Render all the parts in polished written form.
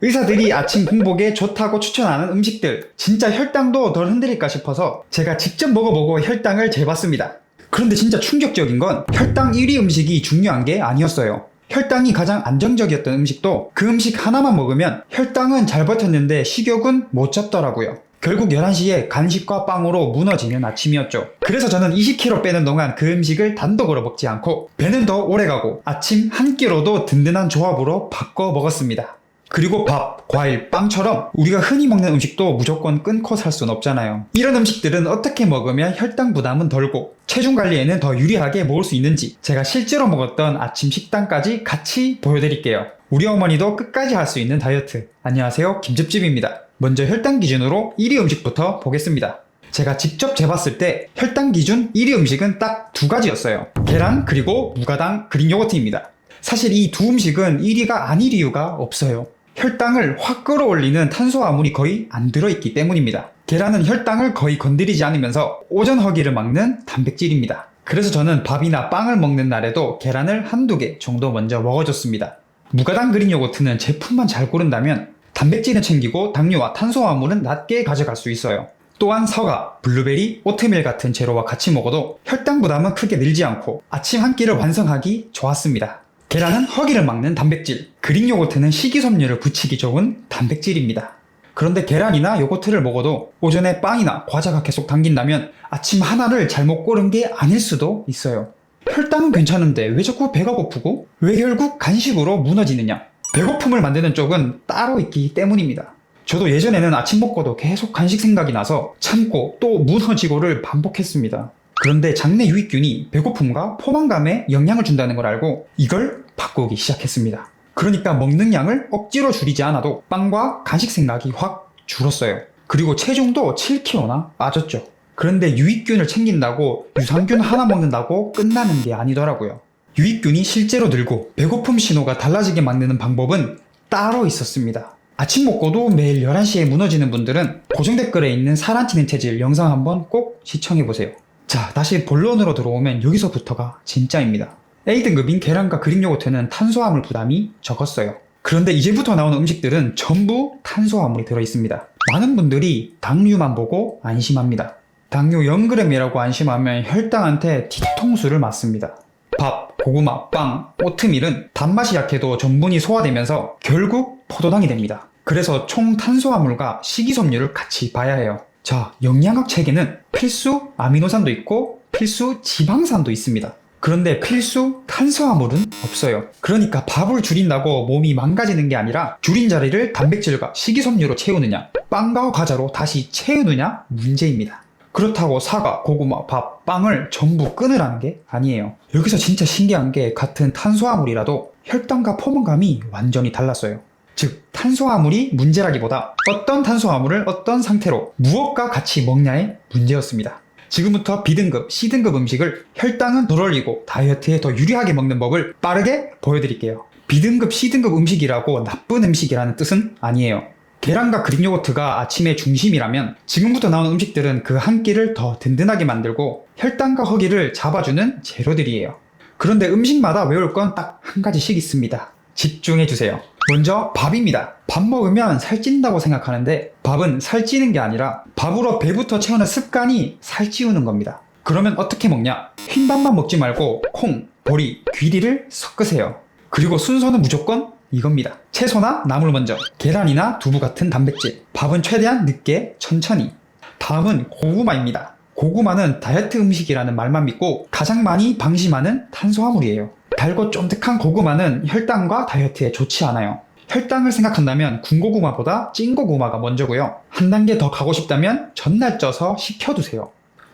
의사들이 아침 공복에 좋다고 추천하는 음식들, 진짜 혈당도 덜 흔들릴까 싶어서 제가 직접 먹어보고 혈당을 재봤습니다. 그런데 진짜 충격적인 건 혈당 1위 음식이 중요한 게 아니었어요. 혈당이 가장 안정적이었던 음식도 그 음식 하나만 먹으면 혈당은 잘 버텼는데 식욕은 못 잡더라고요. 결국 11시에 간식과 빵으로 무너지는 아침이었죠. 그래서 저는 20kg 빼는 동안 그 음식을 단독으로 먹지 않고 배는 더 오래가고 아침 한 끼로도 든든한 조합으로 바꿔 먹었습니다. 그리고 밥, 과일, 빵처럼 우리가 흔히 먹는 음식도 무조건 끊고 살 순 없잖아요. 이런 음식들은 어떻게 먹으면 혈당 부담은 덜고 체중 관리에는 더 유리하게 먹을 수 있는지 제가 실제로 먹었던 아침 식단까지 같이 보여드릴게요. 우리 어머니도 끝까지 할 수 있는 다이어트. 안녕하세요, 김집집입니다. 먼저 혈당 기준으로 1위 음식부터 보겠습니다. 제가 직접 재봤을 때 혈당 기준 1위 음식은 딱 두 가지였어요. 계란 그리고 무가당 그릭 요거트입니다. 사실 이 두 음식은 1위가 아닐 이유가 없어요. 혈당을 확 끌어올리는 탄수화물이 거의 안 들어있기 때문입니다. 계란은 혈당을 거의 건드리지 않으면서 오전 허기를 막는 단백질입니다. 그래서 저는 밥이나 빵을 먹는 날에도 계란을 한두 개 정도 먼저 먹어줬습니다. 무가당 그릭 요거트는 제품만 잘 고른다면 단백질은 챙기고 당류와 탄수화물은 낮게 가져갈 수 있어요. 또한 사과, 블루베리, 오트밀 같은 재료와 같이 먹어도 혈당 부담은 크게 늘지 않고 아침 한 끼를 완성하기 좋았습니다. 계란은 허기를 막는 단백질, 그릭 요거트는 식이섬유를 붙이기 좋은 단백질입니다. 그런데 계란이나 요거트를 먹어도 오전에 빵이나 과자가 계속 당긴다면 아침 하나를 잘못 고른 게 아닐 수도 있어요. 혈당은 괜찮은데 왜 자꾸 배가 고프고 왜 결국 간식으로 무너지느냐? 배고픔을 만드는 쪽은 따로 있기 때문입니다. 저도 예전에는 아침 먹고도 계속 간식 생각이 나서 참고 또 무너지고를 반복했습니다. 그런데 장내 유익균이 배고픔과 포만감에 영향을 준다는 걸 알고 이걸 바꾸기 시작했습니다. 그러니까 먹는 양을 억지로 줄이지 않아도 빵과 간식 생각이 확 줄었어요. 그리고 체중도 7kg나 빠졌죠. 그런데 유익균을 챙긴다고 유산균 하나 먹는다고 끝나는 게 아니더라고요. 유익균이 실제로 늘고 배고픔 신호가 달라지게 만드는 방법은 따로 있었습니다. 아침 먹고도 매일 11시에 무너지는 분들은 고정 댓글에 있는 살 안 찌는 체질 영상 한번 꼭 시청해보세요. 자, 다시 본론으로 들어오면 여기서부터가 진짜입니다. A등급인 계란과 그릭 요거트는 탄수화물 부담이 적었어요. 그런데 이제부터 나오는 음식들은 전부 탄수화물이 들어있습니다. 많은 분들이 당류만 보고 안심합니다. 당류 0g이라고 안심하면 혈당한테 뒤통수를 맞습니다. 밥, 고구마, 빵, 오트밀은 단맛이 약해도 전분이 소화되면서 결국 포도당이 됩니다. 그래서 총 탄수화물과 식이섬유를 같이 봐야 해요. 자, 영양학 책에는 필수 아미노산도 있고 필수 지방산도 있습니다. 그런데 필수 탄수화물은 없어요. 그러니까 밥을 줄인다고 몸이 망가지는 게 아니라 줄인 자리를 단백질과 식이섬유로 채우느냐, 빵과 과자로 다시 채우느냐 문제입니다. 그렇다고 사과, 고구마, 밥, 빵을 전부 끊으라는 게 아니에요. 여기서 진짜 신기한 게 같은 탄수화물이라도 혈당과 포만감이 완전히 달랐어요. 즉, 탄수화물이 문제라기보다 어떤 탄수화물을 어떤 상태로 무엇과 같이 먹냐의 문제였습니다. 지금부터 B등급, C등급 음식을 혈당은 덜 올리고 다이어트에 더 유리하게 먹는 법을 빠르게 보여드릴게요. B등급, C등급 음식이라고 나쁜 음식이라는 뜻은 아니에요. 계란과 그릭 요거트가 아침의 중심이라면 지금부터 나오는 음식들은 그 한 끼를 더 든든하게 만들고 혈당과 허기를 잡아주는 재료들이에요. 그런데 음식마다 외울 건 딱 한 가지씩 있습니다. 집중해주세요. 먼저 밥입니다. 밥 먹으면 살찐다고 생각하는데 밥은 살찌는 게 아니라 밥으로 배부터 채우는 습관이 살찌우는 겁니다. 그러면 어떻게 먹냐? 흰밥만 먹지 말고 콩, 보리, 귀리를 섞으세요. 그리고 순서는 무조건 이겁니다. 채소나 나물 먼저, 계란이나 두부 같은 단백질, 밥은 최대한 늦게 천천히. 다음은 고구마입니다. 고구마는 다이어트 음식이라는 말만 믿고 가장 많이 방심하는 탄수화물이에요. 달고 쫀득한 고구마는 혈당과 다이어트에 좋지 않아요. 혈당을 생각한다면 군고구마보다 찐고구마가 먼저고요. 한 단계 더 가고 싶다면 전날 쪄서 식혀두세요.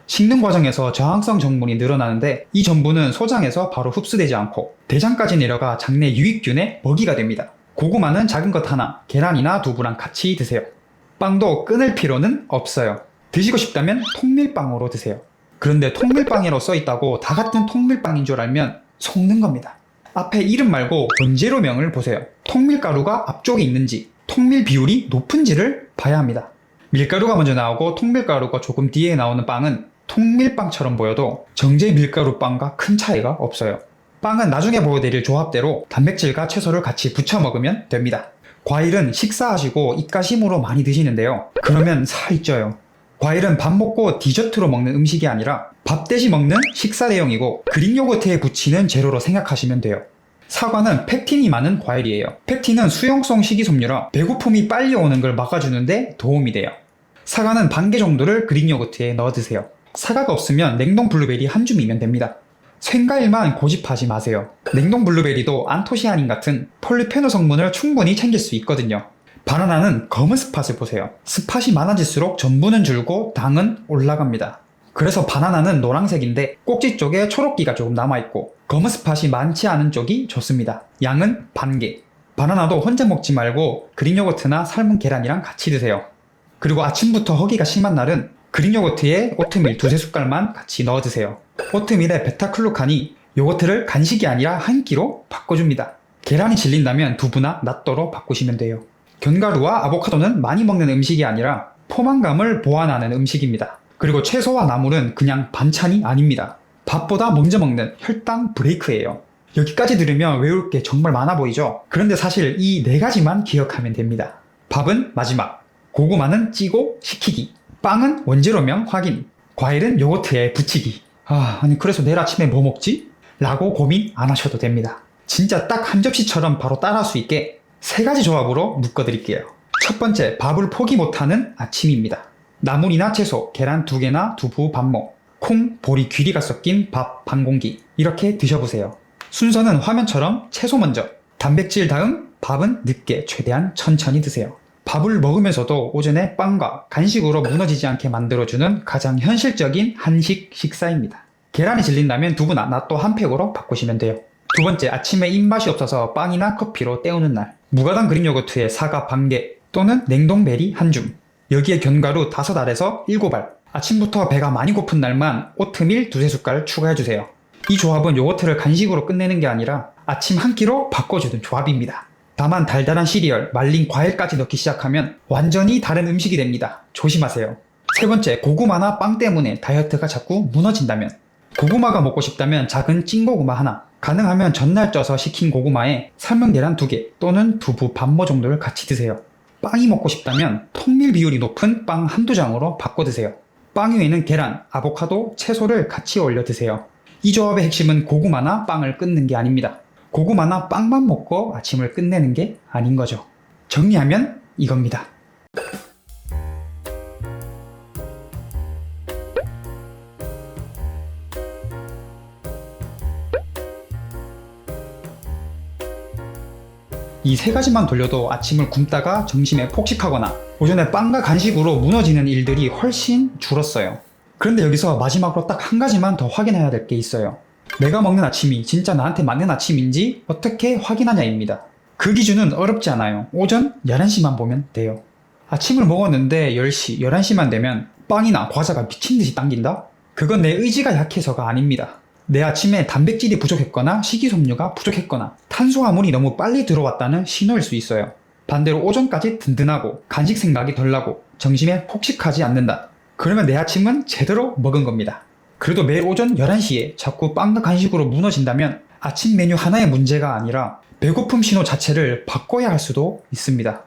식는 과정에서 저항성 전분이 늘어나는데 이 전분은 소장에서 바로 흡수되지 않고 대장까지 내려가 장내 유익균의 먹이가 됩니다. 고구마는 작은 것 하나, 계란이나 두부랑 같이 드세요. 빵도 끊을 필요는 없어요. 드시고 싶다면 통밀빵으로 드세요. 그런데 통밀빵이라고 써있다고 다 같은 통밀빵인 줄 알면 속는 겁니다. 앞에 이름 말고 원재료명을 보세요. 통밀가루가 앞쪽에 있는지, 통밀 비율이 높은지를 봐야 합니다. 밀가루가 먼저 나오고 통밀가루가 조금 뒤에 나오는 빵은 통밀빵처럼 보여도 정제 밀가루 빵과 큰 차이가 없어요. 빵은 나중에 보여드릴 조합대로 단백질과 채소를 같이 부쳐 먹으면 됩니다. 과일은 식사하시고 입가심으로 많이 드시는데요. 그러면 살이 쪄요. 과일은 밥 먹고 디저트로 먹는 음식이 아니라 밥 대신 먹는 식사 대용이고 그릭 요거트에 붙이는 재료로 생각하시면 돼요. 사과는 펙틴이 많은 과일이에요. 펙틴은 수용성 식이섬유라 배고픔이 빨리 오는 걸 막아주는데 도움이 돼요. 사과는 반 개 정도를 그릭 요거트에 넣어 드세요. 사과가 없으면 냉동 블루베리 한 줌이면 됩니다. 생과일만 고집하지 마세요. 냉동 블루베리도 안토시아닌 같은 폴리페놀 성분을 충분히 챙길 수 있거든요. 바나나는 검은 스팟을 보세요. 스팟이 많아질수록 전분은 줄고 당은 올라갑니다. 그래서 바나나는 노란색인데 꼭지 쪽에 초록기가 조금 남아있고 검은 스팟이 많지 않은 쪽이 좋습니다. 양은 반 개. 바나나도 혼자 먹지 말고 그릭 요거트나 삶은 계란이랑 같이 드세요. 그리고 아침부터 허기가 심한 날은 그릭 요거트에 오트밀 2~3숟갈만 같이 넣어 드세요. 오트밀에 베타글루칸이 요거트를 간식이 아니라 한 끼로 바꿔줍니다. 계란이 질린다면 두부나 낫또로 바꾸시면 돼요. 견과류와 아보카도는 많이 먹는 음식이 아니라 포만감을 보완하는 음식입니다. 그리고 채소와 나물은 그냥 반찬이 아닙니다. 밥보다 먼저 먹는 혈당 브레이크예요. 여기까지 들으면 외울 게 정말 많아 보이죠? 그런데 사실 이 4가지만 기억하면 됩니다. 밥은 마지막, 고구마는 찌고 식히기, 빵은 원재료명 확인, 과일은 요거트에 붙이기. 아니 그래서 내일 아침에 뭐 먹지? 라고 고민 안 하셔도 됩니다. 진짜 딱 한 접시처럼 바로 따라할 수 있게 3가지 조합으로 묶어드릴게요. 첫 번째, 밥을 포기 못하는 아침입니다. 나물이나 채소, 계란 2개나 두부 반모, 콩, 보리, 귀리가 섞인 밥 반 공기 이렇게 드셔보세요. 순서는 화면처럼 채소 먼저, 단백질 다음 밥은 늦게 최대한 천천히 드세요. 밥을 먹으면서도 오전에 빵과 간식으로 무너지지 않게 만들어주는 가장 현실적인 한식 식사입니다. 계란이 질린다면 두부나 낫또 한 팩으로 바꾸시면 돼요. 두 번째, 아침에 입맛이 없어서 빵이나 커피로 때우는 날, 무가당 그릭 요거트에 사과 반 개 또는 냉동 베리 한 줌, 여기에 견과류 5알에서 7알, 아침부터 배가 많이 고픈 날만 오트밀 2~3숟갈 추가해주세요. 이 조합은 요거트를 간식으로 끝내는 게 아니라 아침 한 끼로 바꿔주는 조합입니다. 다만 달달한 시리얼, 말린 과일까지 넣기 시작하면 완전히 다른 음식이 됩니다. 조심하세요. 세 번째, 고구마나 빵 때문에 다이어트가 자꾸 무너진다면, 고구마가 먹고 싶다면 작은 찐고구마 하나, 가능하면 전날 쪄서 식힌 고구마에 삶은 계란 2개 또는 두부 반모 정도를 같이 드세요. 빵이 먹고 싶다면 통밀 비율이 높은 빵 한두 장으로 바꿔 드세요. 빵 위에는 계란, 아보카도, 채소를 같이 올려 드세요. 이 조합의 핵심은 고구마나 빵을 끊는 게 아닙니다. 고구마나 빵만 먹고 아침을 끝내는 게 아닌 거죠. 정리하면 이겁니다. 이 3가지만 돌려도 아침을 굶다가 점심에 폭식하거나 오전에 빵과 간식으로 무너지는 일들이 훨씬 줄었어요. 그런데 여기서 마지막으로 딱 한 가지만 더 확인해야 될 게 있어요. 내가 먹는 아침이 진짜 나한테 맞는 아침인지 어떻게 확인하냐입니다. 그 기준은 어렵지 않아요. 오전 11시만 보면 돼요. 아침을 먹었는데 10시, 11시만 되면 빵이나 과자가 미친듯이 당긴다? 그건 내 의지가 약해서가 아닙니다. 내 아침에 단백질이 부족했거나 식이섬유가 부족했거나 탄수화물이 너무 빨리 들어왔다는 신호일 수 있어요. 반대로 오전까지 든든하고 간식 생각이 덜 나고 점심에 폭식하지 않는다. 그러면 내 아침은 제대로 먹은 겁니다. 그래도 매일 오전 11시에 자꾸 빵과 간식으로 무너진다면 아침 메뉴 하나의 문제가 아니라 배고픔 신호 자체를 바꿔야 할 수도 있습니다.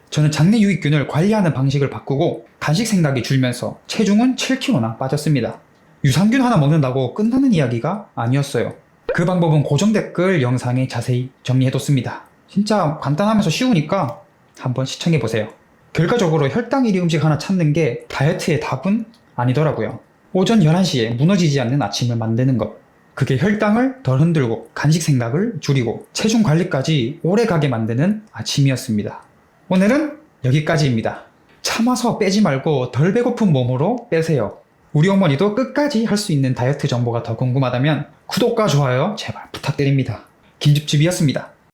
저는 장내 유익균을 관리하는 방식을 바꾸고 간식 생각이 줄면서 체중은 7kg나 빠졌습니다. 유산균 하나 먹는다고 끝나는 이야기가 아니었어요. 그 방법은 고정 댓글 영상에 자세히 정리해뒀습니다. 진짜 간단하면서 쉬우니까 한번 시청해보세요. 결과적으로 혈당 1위 음식 하나 찾는 게 다이어트의 답은 아니더라고요. 오전 11시에 무너지지 않는 아침을 만드는 것. 그게 혈당을 덜 흔들고 간식 생각을 줄이고 체중 관리까지 오래 가게 만드는 아침이었습니다. 오늘은 여기까지입니다. 참아서 빼지 말고 덜 배고픈 몸으로 빼세요. 우리 어머니도 끝까지 할 수 있는 다이어트 정보가 더 궁금하다면 구독과 좋아요 제발 부탁드립니다. 김집집이었습니다.